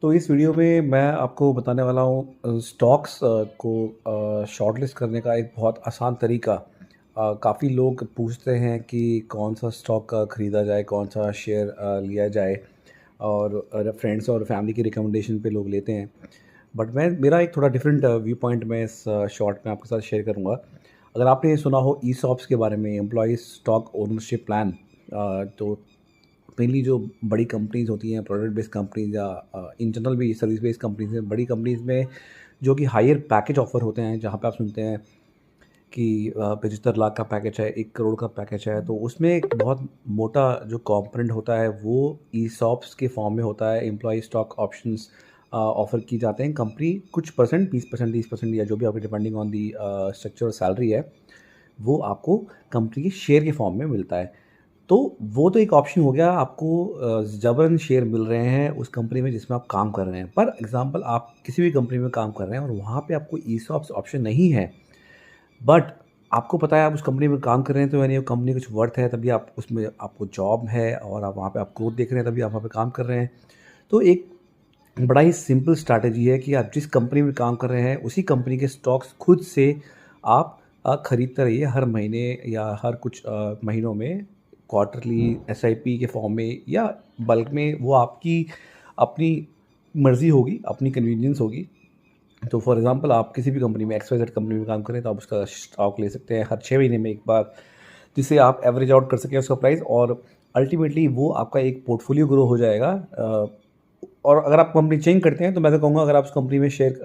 तो इस वीडियो में मैं आपको बताने वाला हूँ स्टॉक्स को शॉर्टलिस्ट करने का एक बहुत आसान तरीका। काफ़ी लोग पूछते हैं कि कौन सा स्टॉक ख़रीदा जाए, कौन सा शेयर लिया जाए, और फ्रेंड्स और फैमिली की रिकमेंडेशन पे लोग लेते हैं। बट मैं मेरा एक थोड़ा डिफरेंट व्यू पॉइंट मैं इस शॉर्ट में आपके साथ शेयर करूँगा। अगर आपने सुना हो ईसॉप्स के बारे में, एम्प्लॉय स्टॉक ओनरशिप प्लान, तो मेनली जो बड़ी कंपनीज़ होती हैं, प्रोडक्ट बेस्ड कंपनीज़ या इन जनरल भी सर्विस बेस्ड कंपनीज़ हैं, बड़ी कंपनीज़ में जो कि हायर पैकेज ऑफ़र होते हैं, जहाँ पे आप सुनते हैं कि 75 लाख का पैकेज है, 1 करोड़ का पैकेज है, तो उसमें एक बहुत मोटा जो कंपोनेंट होता है, वो ईसॉप्स के फॉर्म में होता है। एम्प्लॉयी स्टॉक ऑप्शंस ऑफ़र किए जाते हैं। कंपनी कुछ परसेंट, 20%, 30% या जो भी आपकी डिपेंडिंग ऑन दी स्ट्रक्चर और सैलरी है, वो आपको कंपनी के शेयर के फॉर्म में मिलता है। तो वो तो एक ऑप्शन हो गया, आपको ज़बरन शेयर मिल रहे हैं उस कंपनी में जिसमें आप काम कर रहे हैं। पर एग्ज़ाम्पल, आप किसी भी कंपनी में काम कर रहे हैं और वहाँ पे आपको ईसॉप्स ऑप्शन नहीं है, बट आपको पता है आप उस कंपनी में काम कर रहे हैं, तो यानी वो कंपनी कुछ वर्थ है, तभी आप उसमें, आपको जॉब है और आप वहाँ पे आप ग्रोथ देख रहे हैं, तभी आप वहाँ पे काम कर रहे हैं। तो एक बड़ा ही सिंपल स्ट्रैटेजी है कि आप जिस कंपनी में काम कर रहे हैं, उसी कंपनी के स्टॉक्स खुद से आप खरीदते रहिए हर महीने या हर कुछ महीनों में, क्वार्टरली एसआईपी के फॉर्म में या बल्क में। वो आपकी अपनी मर्ज़ी होगी, अपनी कन्वीनियंस होगी। तो फॉर एग्ज़ाम्पल, आप किसी भी कंपनी में, एक्स वाई ज़ेड कंपनी में काम करें, तो आप उसका स्टॉक ले सकते हैं हर 6 महीने में एक बार, जिससे आप एवरेज आउट कर सकें उसका प्राइस, और अल्टीमेटली वो आपका एक पोर्टफोलियो ग्रो हो जाएगा। और अगर आप कंपनी चेंज करते हैं, तो मैं तो कहूँगा, अगर आप उस कंपनी में शेयर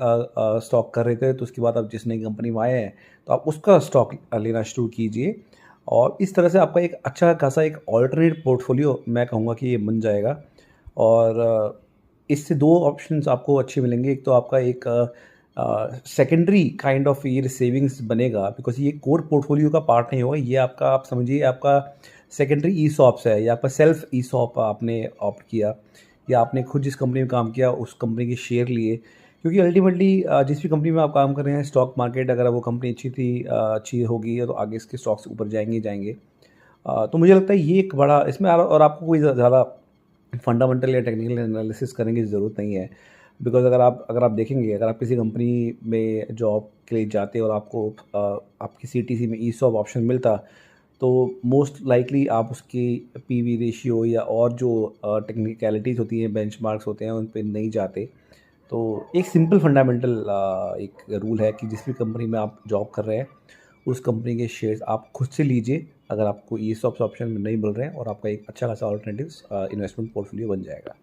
स्टॉक कर रहे थे, तो उसके बाद आप जिस नई कंपनी में आए हैं, तो आप उसका स्टॉक लेना शुरू कीजिए। और इस तरह से आपका एक अच्छा खासा एक ऑल्टरनेट पोर्टफोलियो, मैं कहूँगा कि ये बन जाएगा। और इससे 2 ऑप्शंस आपको अच्छे मिलेंगे। एक तो आपका एक सेकेंडरी काइंड ऑफ ये सेविंग्स बनेगा, बिकॉज़ ये कोर पोर्टफोलियो का पार्ट नहीं होगा। ये आपका, आप समझिए, आपका सेकेंडरी ईसॉप्स है, या आपका सेल्फ ईसॉप आपने ऑप्ट किया, या आपने खुद जिस कंपनी में काम किया उस कंपनी के शेयर लिए। क्योंकि अल्टीमेटली जिस भी कंपनी में आप काम कर रहे हैं, स्टॉक मार्केट अगर वो कंपनी अच्छी थी, अच्छी होगी, तो आगे इसके स्टॉक्स ऊपर जाएँगे ही जाएँगे। तो मुझे लगता है ये एक बड़ा इसमें, और आपको कोई ज़्यादा फंडामेंटल या टेक्निकल एनालिसिस करने की ज़रूरत नहीं है। बिकॉज़ अगर आप देखेंगे, अगर आप किसी कंपनी में जॉब के लिए जाते और आपको आपकी सीटीसी में ईसॉप ऑप्शन मिलता, तो मोस्ट लाइकली आप उसकी पीवी रेशियो या और जो टेक्निकलिटीज़ होती हैं, बेंचमार्क्स होते हैं, उन पे नहीं जाते। तो एक सिंपल फंडामेंटल एक रूल है कि जिस भी कंपनी में आप जॉब कर रहे हैं, उस कंपनी के शेयर्स आप खुद से लीजिए, अगर आपको ईसॉप्स ऑप्शन में नहीं मिल रहे हैं, और आपका एक अच्छा खासा अल्टरनेटिव्स इन्वेस्टमेंट पोर्टफोलियो बन जाएगा।